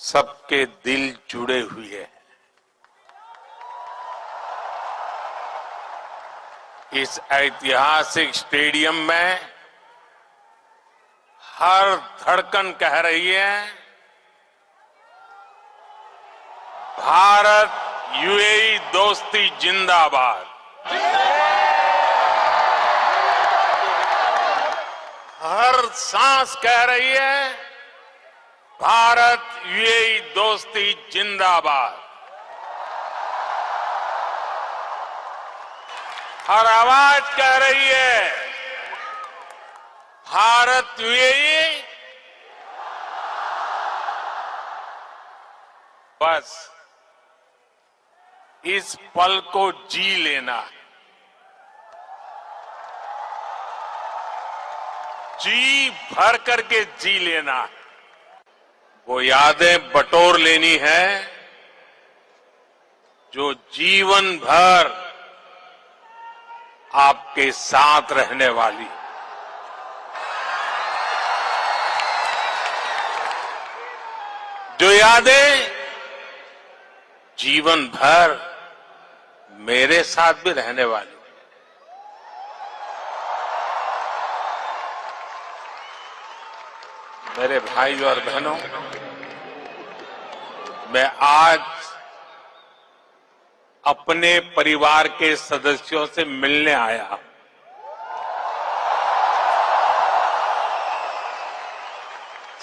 सबके दिल जुड़े हुए हैं। इस ऐतिहासिक स्टेडियम में हर धड़कन कह रही है, भारत यूएई दोस्ती जिंदाबाद। हर सांस कह रही है, भारत यूएई दोस्ती जिंदाबाद। हर आवाज कह रही है, भारत यूएई। बस इस पल को जी लेना है, जी भर करके जी लेना है। वो यादें बटोर लेनी है जो जीवन भर आपके साथ रहने वाली। जो यादें जीवन भर मेरे साथ भी रहने वाली। मेरे भाई और बहनों, मैं आज अपने परिवार के सदस्यों से मिलने आया हूं।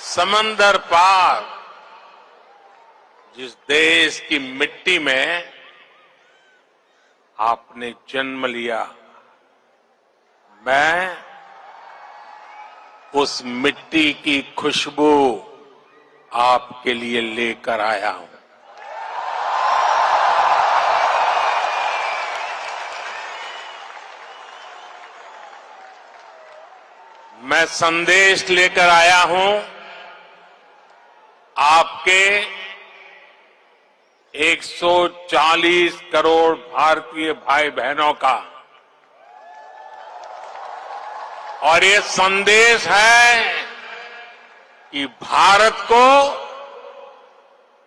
समंदर पार जिस देश की मिट्टी में आपने जन्म लिया, मैं उस मिट्टी की खुशबू आपके लिए लेकर आया हूं। मैं संदेश लेकर आया हूं आपके 140 करोड़ भारतीय भाई बहनों का, और ये संदेश है कि भारत को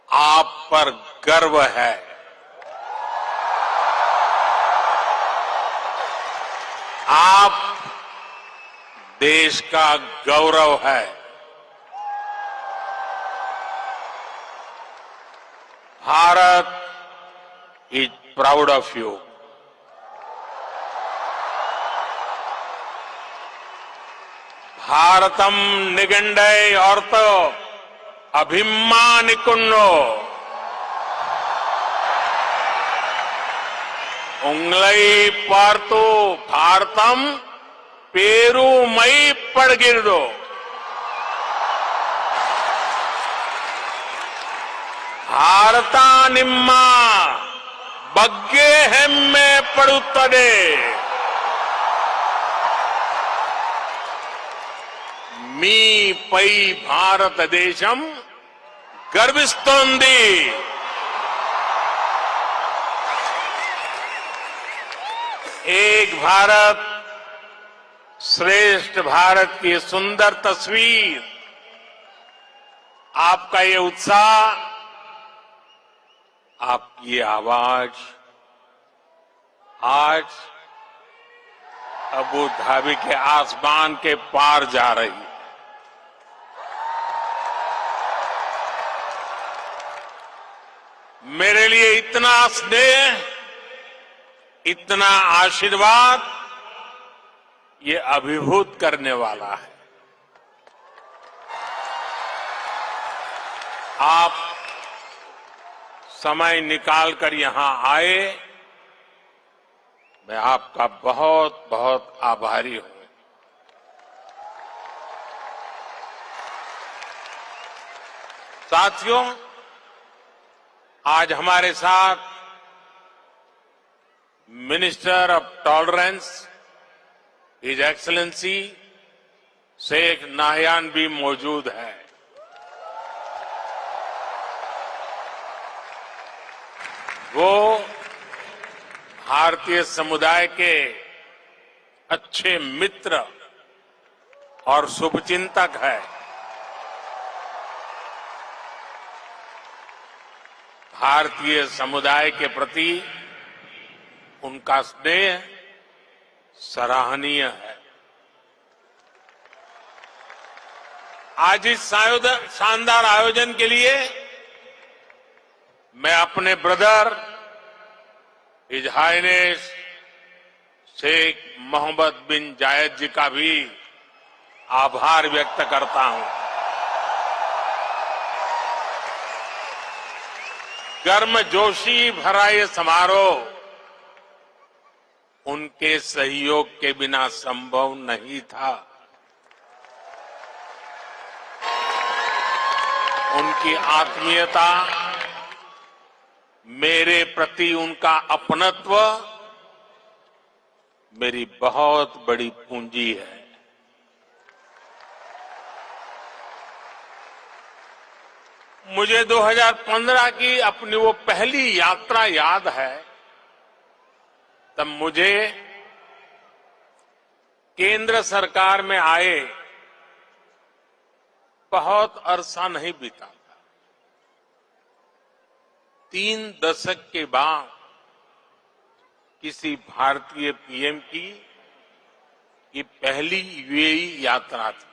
आप पर गर्व है। आप देश का गौरव है। Bharat is proud of you. Bharatam निगंडय अर्थ अभिमानिकुन्नो उंगलई पार्तो भारतम पेरुमई पड़गिरदो। भारता निम्मा बग्गे हेम्मे पड़ुत्तदे। मी पै भारत देशम गर्विस्तोंदी। एक भारत श्रेष्ठ भारत की सुंदर तस्वीर, आपका ये उत्साह, आपकी ये आवाज आज अबू धाबी के आसमान के पार जा रही है। मेरे लिए इतना स्नेह, इतना आशीर्वाद, ये अभिभूत करने वाला है। आप समय निकालकर यहां आए, मैं आपका बहुत बहुत आभारी हूं। साथियों, आज हमारे साथ minister of tolerance his excellency Sheikh Nahyan भी मौजूद है। वो भारतीय समुदाय के अच्छे मित्र और शुभचिंतक है। भारतीय समुदाय के प्रति उनका स्नेह सराहनीय है। आज इस शानदार आयोजन के लिए मैं अपने brother His Highness Sheikh Mohammed bin Zayed ji का भी आभार व्यक्त करता हूं। गर्मजोशी भरा ये समारोह उनके सहयोग के बिना संभव नहीं था। उनकी आत्मीयता, मेरे प्रति उनका अपनत्व मेरी बहुत बड़ी पूंजी है। मुझे 2015 की अपनी वो पहली यात्रा याद है। तब मुझे केंद्र सरकार में आए बहुत अरसा नहीं बीता था। 3 दशक के बाद किसी भारतीय पीएम की ये पहली यूएई यात्रा थी।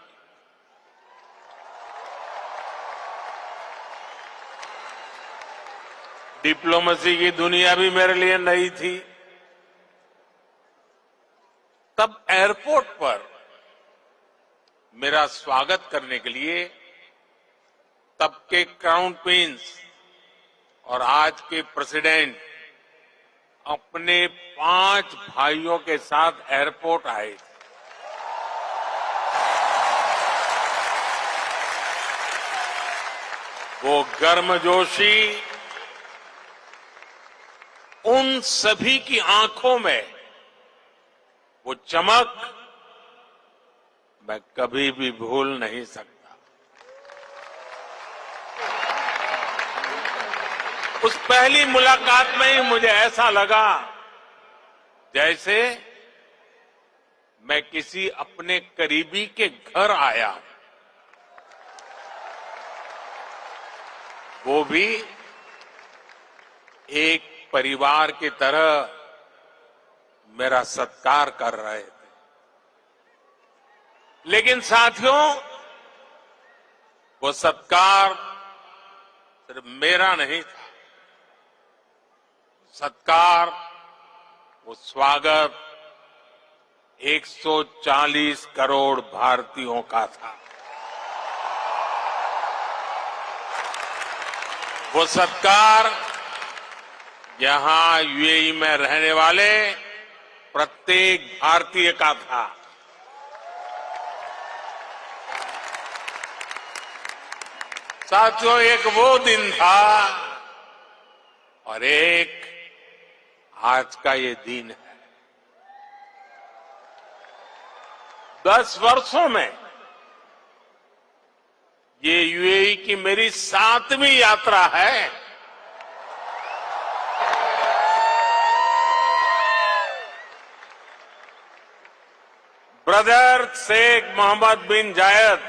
डिप्लोमेसी की दुनिया भी मेरे लिए नई थी। तब एयरपोर्ट पर मेरा स्वागत करने के लिए तब के क्राउन प्रिंस और आज के प्रेसिडेंट अपने 5 भाइयों के साथ एयरपोर्ट आए थे। वो गर्मजोशी, उन सभी की आंखों में वो चमक मैं कभी भी भूल नहीं सकता। उस पहली मुलाकात में ही मुझे ऐसा लगा जैसे मैं किसी अपने करीबी के घर आया, वो भी एक परिवार की तरह मेरा सत्कार कर रहे थे। लेकिन साथियों, वो सत्कार सिर्फ मेरा नहीं था। सत्कार, वो स्वागत 140 करोड़ भारतीयों का था। वो सत्कार यहां यूएई में रहने वाले प्रत्येक भारतीय का था। साथियों, एक वो दिन था और एक आज का ये दिन है। 10 वर्षों में ये यूएई की मेरी 7वीं यात्रा है। ब्रदर शेख मोहम्मद बिन जायद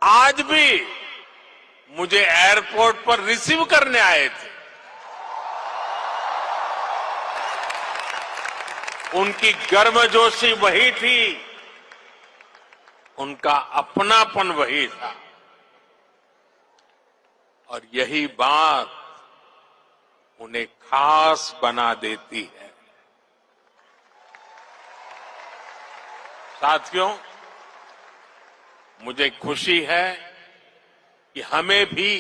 आज भी मुझे एयरपोर्ट पर रिसीव करने आए थे। उनकी गर्मजोशी वही थी, उनका अपनापन वही था। और यही बात उन्हें खास बना देती है। साथियों, मुझे खुशी है कि हमें भी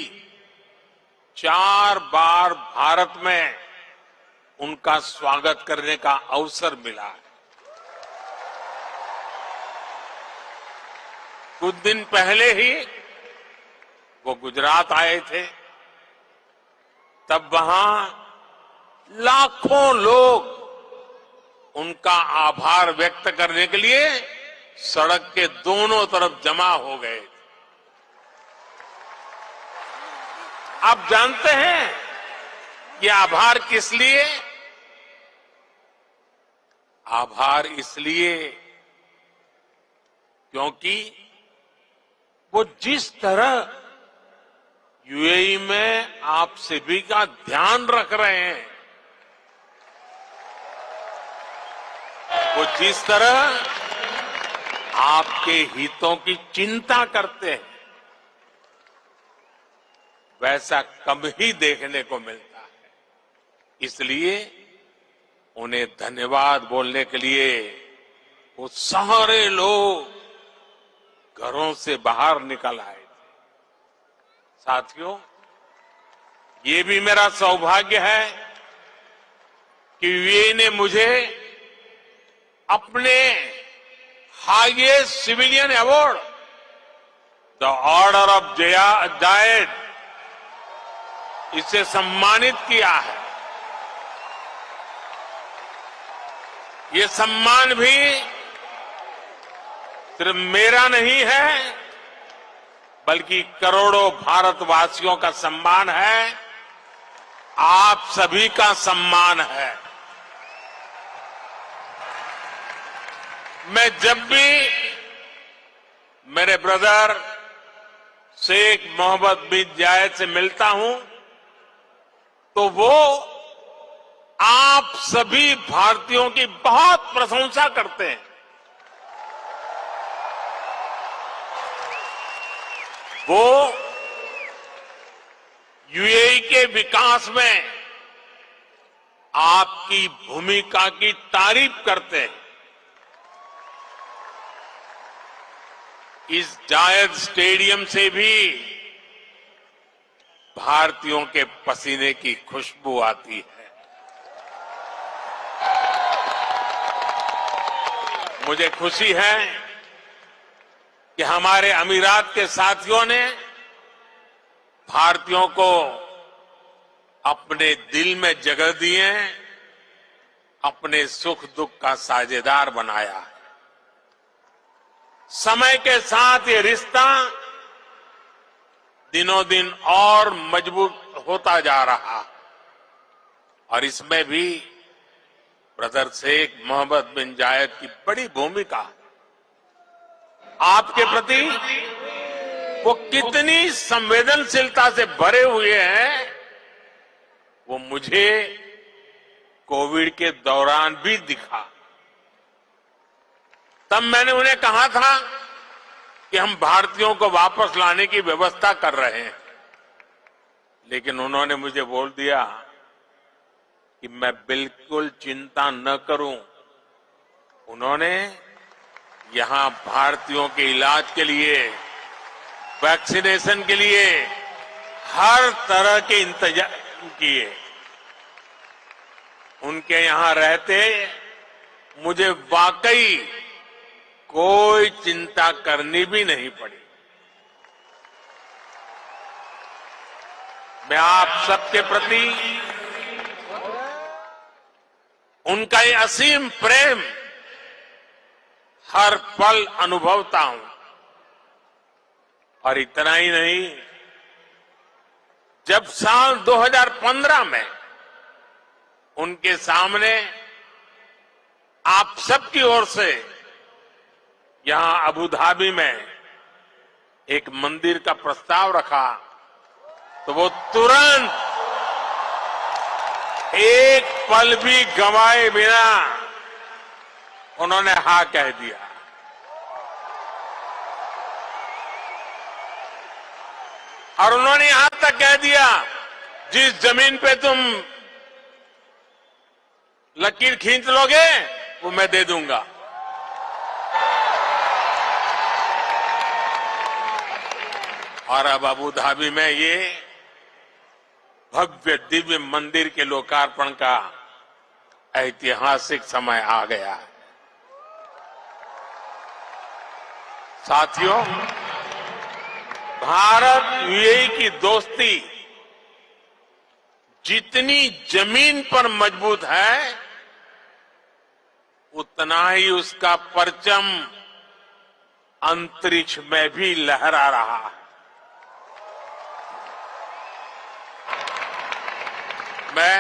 4 बार भारत में उनका स्वागत करने का अवसर मिला है। कुछ दिन पहले ही वो गुजरात आए थे। तब वहां लाखों लोग उनका आभार व्यक्त करने के लिए सड़क के दोनों तरफ जमा हो गए। आप जानते हैं कि आभार किस लिए? आभार इसलिए क्योंकि वो जिस तरह यूएई में आप सभी का ध्यान रख रहे हैं। वो जिस तरह आपके हितों की चिंता करते हैं, वैसा कम ही देखने को मिलता है। इसलिए उन्हें धन्यवाद बोलने के लिए वो सारे लोग घरों से बाहर निकल आए थे। साथियों, ये भी मेरा सौभाग्य है कि यूएई ने मुझे अपने highest civilian award the order of Zayed इसे सम्मानित किया है। ये सम्मान भी सिर्फ मेरा नहीं है, बल्कि करोड़ों भारतवासियों का सम्मान है, आप सभी का सम्मान है। मैं जब भी मेरे ब्रदर शेख मोहम्मद बिन जायद से मिलता हूं, तो वो आप सभी भारतीयों की बहुत प्रशंसा करते हैं। वो यूएई के विकास में आपकी भूमिका की तारीफ करते हैं। इस जायद स्टेडियम से भी भारतीयों के पसीने की खुशबू आती है। मुझे खुशी है कि हमारे अमीरात के साथियों ने भारतीयों को अपने दिल में जगह दिए, अपने सुख दुख का साझेदार बनाया है। समय के साथ ये रिश्ता दिनों दिन और मजबूत होता जा रहा, और इसमें भी ब्रदर शेख मोहम्मद बिन जायद की बड़ी भूमिका है। आपके प्रति वो कितनी संवेदनशीलता से भरे हुए हैं, वो मुझे कोविड के दौरान भी दिखा। तब मैंने उन्हें कहा था कि हम भारतीयों को वापस लाने की व्यवस्था कर रहे हैं, लेकिन उन्होंने मुझे बोल दिया कि मैं बिल्कुल चिंता न करूं। उन्होंने यहां भारतीयों के इलाज के लिए, वैक्सीनेशन के लिए हर तरह के इंतजाम किए। उनके यहां रहते मुझे वाकई कोई चिंता करनी भी नहीं पड़ी। मैं आप सबके प्रति उनका ये असीम प्रेम हर पल अनुभवता हूं। और इतना ही नहीं, जब साल 2015 में उनके सामने आप सबकी ओर से यहां अबू धाबी में एक मंदिर का प्रस्ताव रखा, तो वो तुरंत एक पल भी गंवाए बिना उन्होंने हाँ कह दिया। और उन्होंने यहां तक कह दिया, जिस जमीन पे तुम लकीर खींच लोगे वो मैं दे दूंगा। और अब अबू धाबी में ये भव्य दिव्य मंदिर के लोकार्पण का ऐतिहासिक समय आ गया है। साथियों, भारत यूएई की दोस्ती जितनी जमीन पर मजबूत है, उतना ही उसका परचम अंतरिक्ष में भी लहरा रहा है। मैं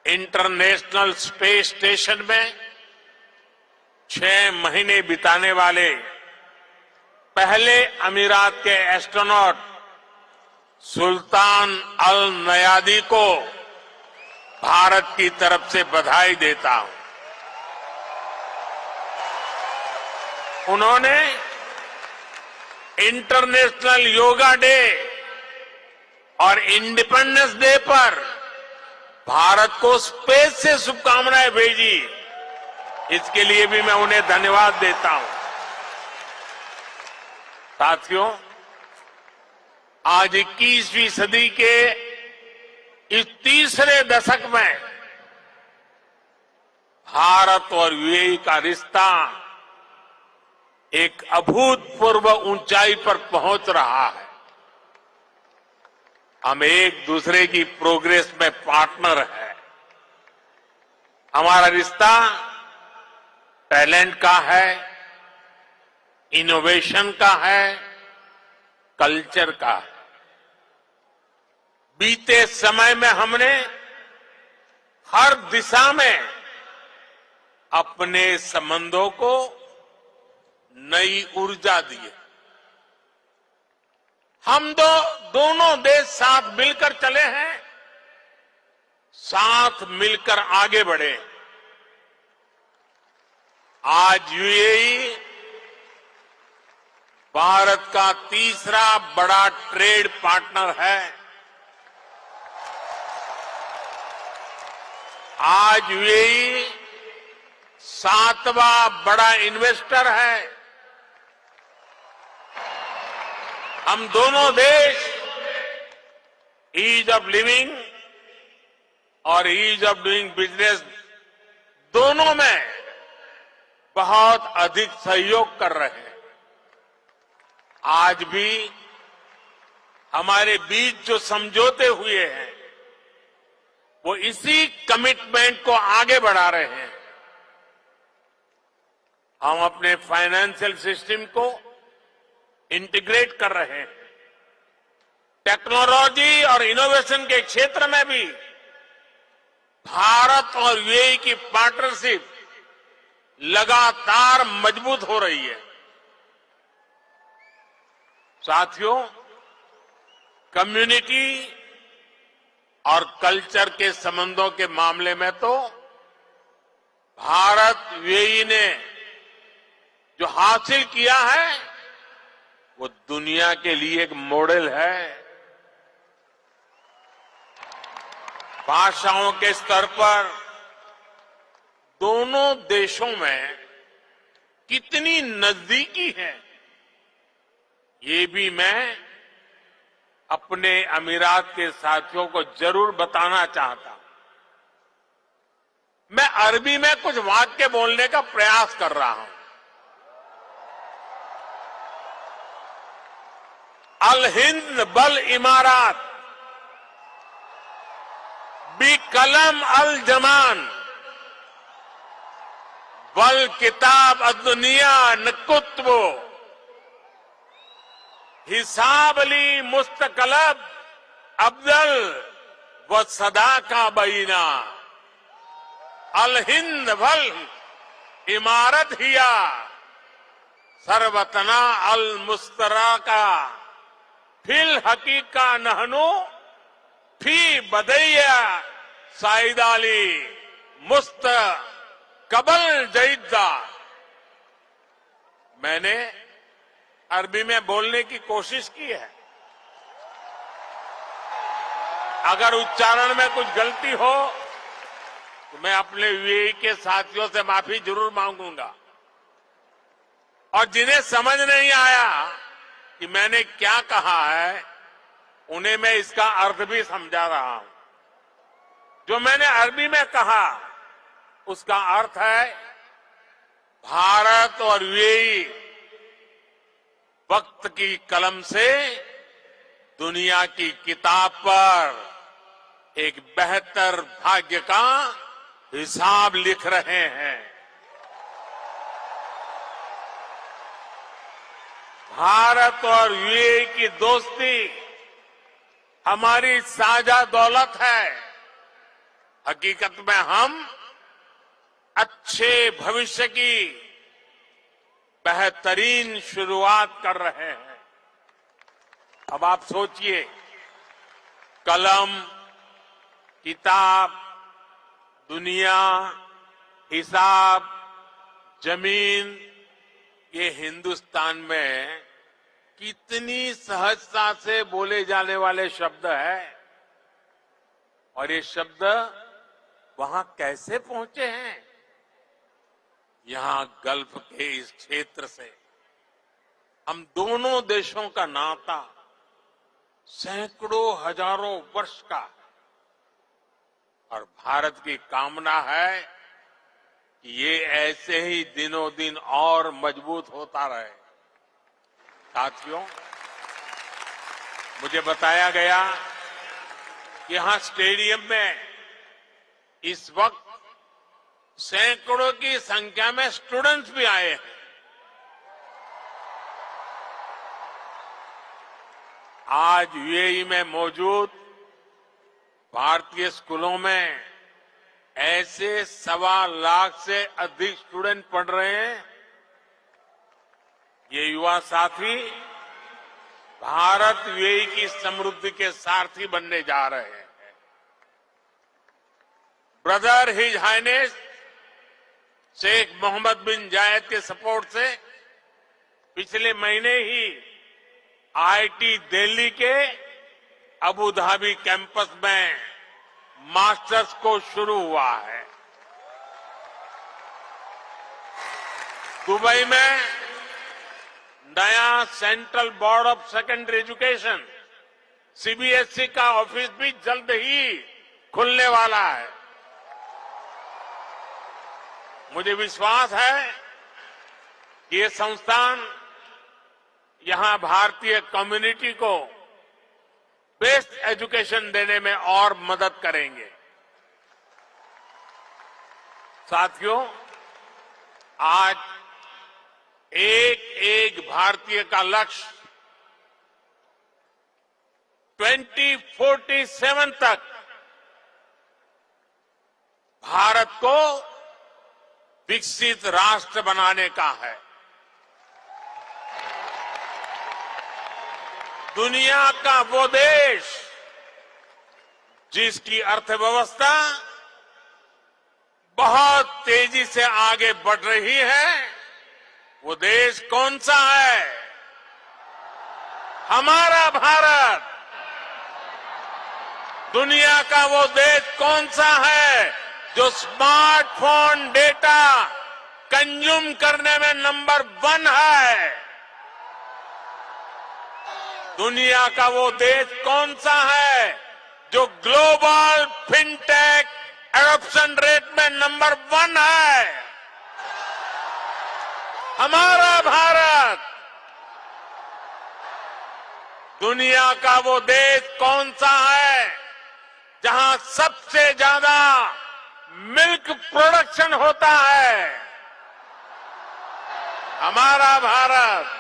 इंटरनेशनल स्पेस स्टेशन में 6 महीने बिताने वाले पहले अमीरात के एस्ट्रोनॉट सुल्तान अल नयादी को भारत की तरफ से बधाई देता हूं। उन्होंने इंटरनेशनल योगा डे और इंडिपेंडेंस डे पर भारत को स्पेस से शुभकामनाएं भेजी। इसके लिए भी मैं उन्हें धन्यवाद देता हूं। साथियों, आज 21वीं सदी के इस तीसरे दशक में भारत और यूएई का रिश्ता एक अभूतपूर्व ऊंचाई पर पहुंच रहा है। हम एक दूसरे की प्रोग्रेस में पार्टनर हैं। हमारा रिश्ता टैलेंट का है, इनोवेशन का है, कल्चर का है। बीते समय में हमने हर दिशा में अपने संबंधों को नई ऊर्जा दी है। हम दोनों देश साथ मिलकर चले हैं, साथ मिलकर आगे बढ़े। आज यूएई भारत का तीसरा बड़ा ट्रेड पार्टनर है। आज यूएई 7वां बड़ा इन्वेस्टर है। हम दोनों देश ईज ऑफ लिविंग और ईज ऑफ डूइंग बिजनेस दोनों में बहुत अधिक सहयोग कर रहे हैं। आज भी हमारे बीच जो समझौते हुए हैं वो इसी कमिटमेंट को आगे बढ़ा रहे हैं। हम अपने फाइनेंशियल सिस्टम को इंटीग्रेट कर रहे हैं। टेक्नोलॉजी और इनोवेशन के क्षेत्र में भी भारत और यूएई की पार्टनरशिप लगातार मजबूत हो रही है। साथियों, कम्युनिटी और कल्चर के संबंधों के मामले में तो भारत यूएई ने जो हासिल किया है वो दुनिया के लिए एक मॉडल है। भाषाओं के स्तर पर दोनों देशों में कितनी नजदीकी है, ये भी मैं अपने अमीरात के साथियों को जरूर बताना चाहता हूं। मैं अरबी में कुछ वाक्य बोलने का प्रयास कर रहा हूं। अल हिंद बल इमारात बी कलम अल जमान बल किताब अदुनिया नकुत्बो हिसाब अली मुस्तकलब अब्दल व सदा का बीना अल हिंद बल इमारत हिया सरवतना अल मुस्तरा का फिल हकीका नहनो फी बदैया साइदाली मुस्त कबल जईदा। मैंने अरबी में बोलने की कोशिश की है। अगर उच्चारण में कुछ गलती हो तो मैं अपने यूएई के साथियों से माफी जरूर मांगूंगा। और जिन्हें समझ नहीं आया कि मैंने क्या कहा है, उन्हें मैं इसका अर्थ भी समझा रहा हूं। जो मैंने अरबी में कहा उसका अर्थ है भारत और यूएई वक्त की कलम से दुनिया की किताब पर एक बेहतर भाग्य का हिसाब लिख रहे हैं। भारत और यूएई की दोस्ती हमारी साझा दौलत है। हकीकत में हम अच्छे भविष्य की बेहतरीन शुरुआत कर रहे हैं। अब आप सोचिए, कलम, किताब, दुनिया, हिसाब, जमीन, ये हिंदुस्तान में कितनी सहजता से बोले जाने वाले शब्द है और ये शब्द वहां कैसे पहुंचे हैं? यहां गल्फ के इस क्षेत्र से हम दोनों देशों का नाता सैकड़ों हजारों वर्ष का है और भारत की कामना है कि ये ऐसे ही दिनों दिन और मजबूत होता रहे। साथियों, मुझे बताया गया कि यहां स्टेडियम में इस वक्त सैकड़ों की संख्या में स्टूडेंट्स भी आए हैं। आज यूएई में मौजूद भारतीय स्कूलों में ऐसे 1.25 लाख से अधिक स्टूडेंट पढ़ रहे हैं। ये युवा साथी भारत यूएई की समृद्धि के सारथी बनने जा रहे हैं। Brother His Highness Sheikh Mohammed bin Zayed के सपोर्ट से पिछले महीने ही आईआईटी दिल्ली के अबू धाबी कैंपस में मास्टर्स कोर्स शुरू हुआ है। दुबई में नया central board of secondary education CBSE का ऑफिस भी जल्द ही खुलने वाला है। मुझे विश्वास है कि ये संस्थान यहां भारतीय कम्युनिटी को बेस्ट एजुकेशन देने में और मदद करेंगे। साथियों, आज एक एक भारतीय का लक्ष्य 2047 तक भारत को विकसित राष्ट्र बनाने का है। दुनिया का वो देश जिसकी अर्थव्यवस्था बहुत तेजी से आगे बढ़ रही है, वो देश कौन सा है? हमारा भारत। दुनिया का वो देश कौन सा है जो स्मार्टफोन डेटा कंज्यूम करने में नंबर 1 है? दुनिया का वो देश कौन सा है जो ग्लोबल फिनटेक एडॉप्शन रेट में नंबर 1 है? हमारा भारत। दुनिया का वो देश कौन सा है जहां सबसे ज्यादा मिल्क प्रोडक्शन होता है? हमारा भारत।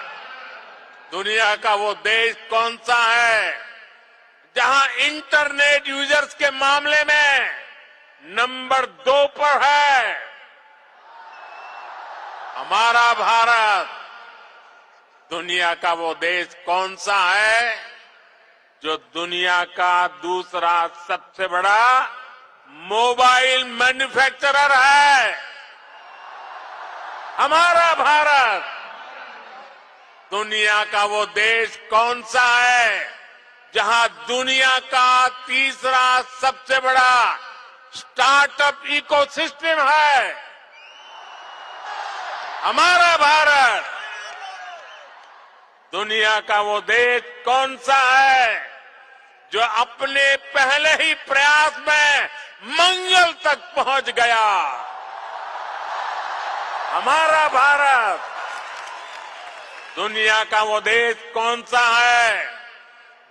दुनिया का वो देश कौन सा है जहां इंटरनेट यूजर्स के मामले में नंबर 2 पर है? हमारा भारत। दुनिया का वो देश कौन सा है जो दुनिया का दूसरा सबसे बड़ा मोबाइल मैन्युफैक्चरर है? हमारा भारत। दुनिया का वो देश कौन सा है जहां दुनिया का तीसरा सबसे बड़ा स्टार्टअप इकोसिस्टम है? हमारा भारत। दुनिया का वो देश कौन सा है जो अपने पहले ही प्रयास में मंगल तक पहुंच गया? हमारा भारत। दुनिया का वो देश कौन सा है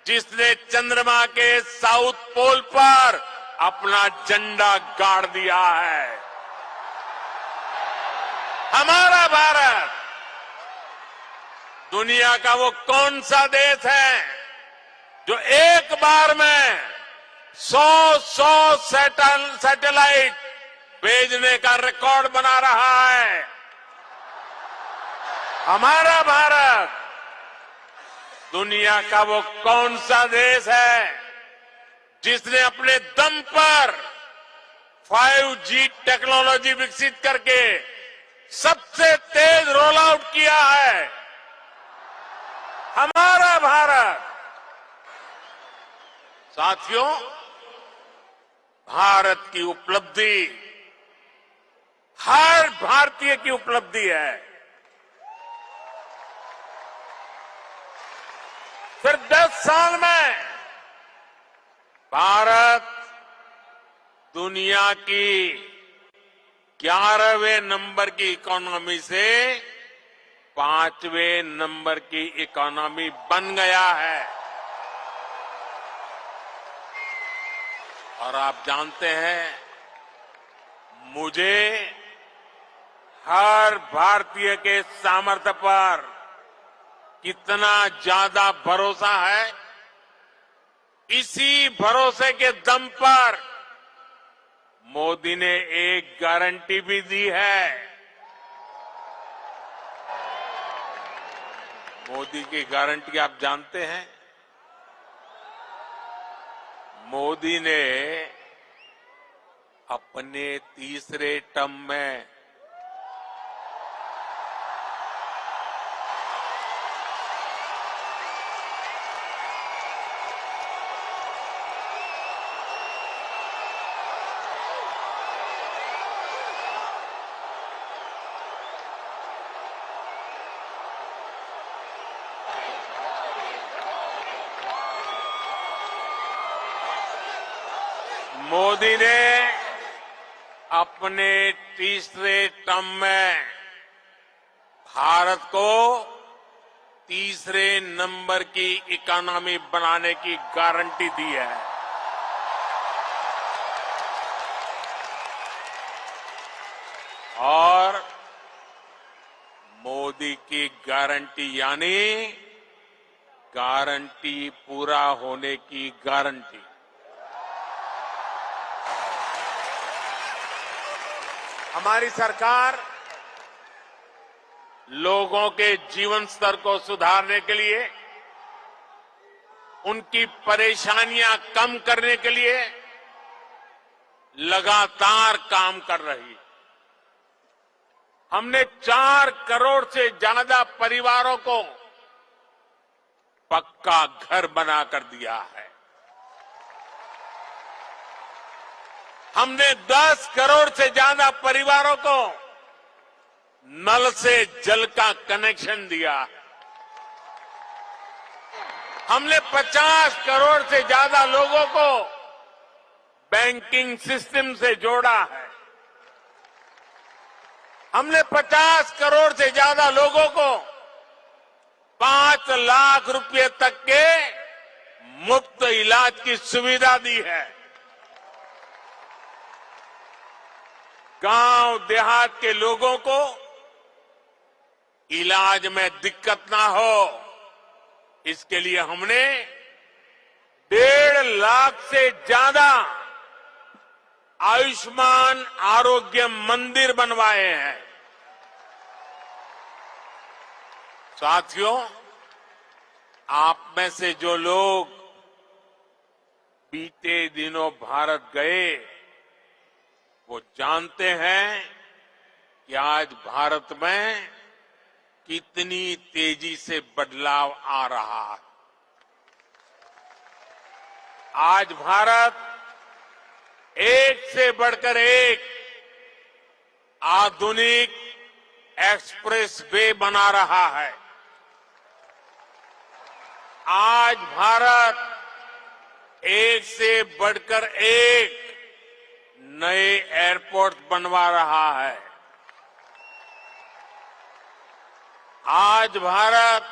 जिसने चंद्रमा के साउथ पोल पर अपना झंडा गाड़ दिया है? हमारा भारत। दुनिया का वो कौन सा देश है जो एक बार में 100 सैटेलाइट भेजने का रिकॉर्ड बना रहा है? हमारा भारत। दुनिया का वो कौन सा देश है जिसने अपने दम पर 5G टेक्नोलॉजी विकसित करके सबसे तेज रोल आउट किया है, हमारा भारत। साथियों, भारत की उपलब्धि हर भारतीय की उपलब्धि है। सिर्फ 10 साल में भारत दुनिया की 11वें नंबर की इकोनॉमी से 5वें नंबर की इकोनॉमी बन गया है। और आप जानते हैं, मुझे हर भारतीय के सामर्थ्य पर कितना ज्यादा भरोसा है, इसी भरोसे के दम पर मोदी ने एक गारंटी भी दी है। मोदी की गारंटी आप जानते हैं? मोदी ने अपने तीसरे टर्म में मोदी ने अपने तीसरे टर्म में भारत को तीसरे नंबर की इकोनॉमी बनाने की गारंटी दी है। और मोदी की गारंटी यानी गारंटी पूरा होने की गारंटी। हमारी सरकार लोगों के जीवन स्तर को सुधारने के लिए, उनकी परेशानियां कम करने के लिए लगातार काम कर रही है। हमने 4 करोड़ से ज्यादा परिवारों को पक्का घर बनाकर दिया है। हमने 10 करोड़ से ज्यादा परिवारों को नल से जल का कनेक्शन दिया है। हमने 50 करोड़ से ज्यादा लोगों को बैंकिंग सिस्टम से जोड़ा है। हमने 50 करोड़ से ज्यादा लोगों को 5 लाख रुपए तक के मुफ्त इलाज की सुविधा दी है। गांव देहात के लोगों को इलाज में दिक्कत ना हो, इसके लिए हमने 1.5 लाख से ज्यादा आयुष्मान आरोग्य मंदिर बनवाए हैं। साथियों, आप में से जो लोग बीते दिनों भारत गए, वो जानते हैं कि आज भारत में कितनी तेजी से बदलाव आ रहा है। आज भारत एक से बढ़कर एक आधुनिक एक्सप्रेस वे बना रहा है। आज भारत एक से बढ़कर एक नए एयरपोर्ट बनवा रहा है। आज भारत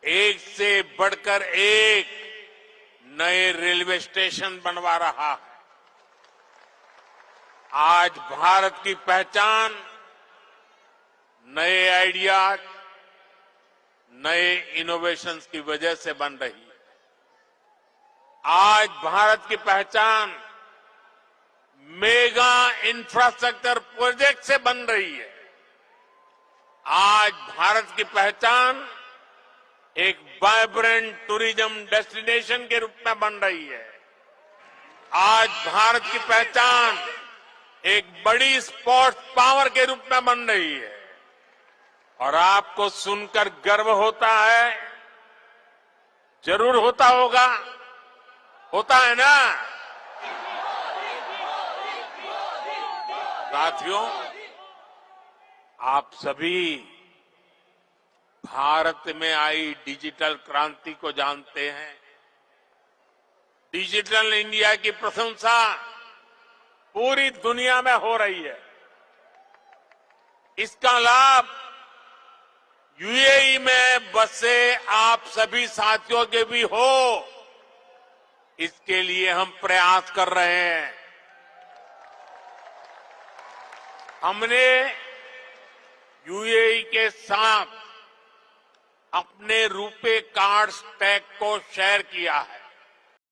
एक से बढ़कर एक नए रेलवे स्टेशन बनवा रहा है। आज भारत की पहचान नए आइडियाज, नए इनोवेशंस की वजह से बन रही है। आज भारत की पहचान मेगा इंफ्रास्ट्रक्चर प्रोजेक्ट से बन रही है। आज भारत की पहचान एक वाइब्रेंट टूरिज्म डेस्टिनेशन के रूप में बन रही है। आज भारत की पहचान एक बड़ी स्पोर्ट्स पावर के रूप में बन रही है और आपको सुनकर गर्व होता है, जरूर होता होगा, होता है ना साथियों। आप सभी भारत में आई डिजिटल क्रांति को जानते हैं। डिजिटल इंडिया की प्रशंसा पूरी दुनिया में हो रही है। इसका लाभ यूएई में बसे आप सभी साथियों के भी हो, इसके लिए हम प्रयास कर रहे हैं। हमने यूएई के साथ अपने रुपे कार्ड स्टैक को शेयर किया है।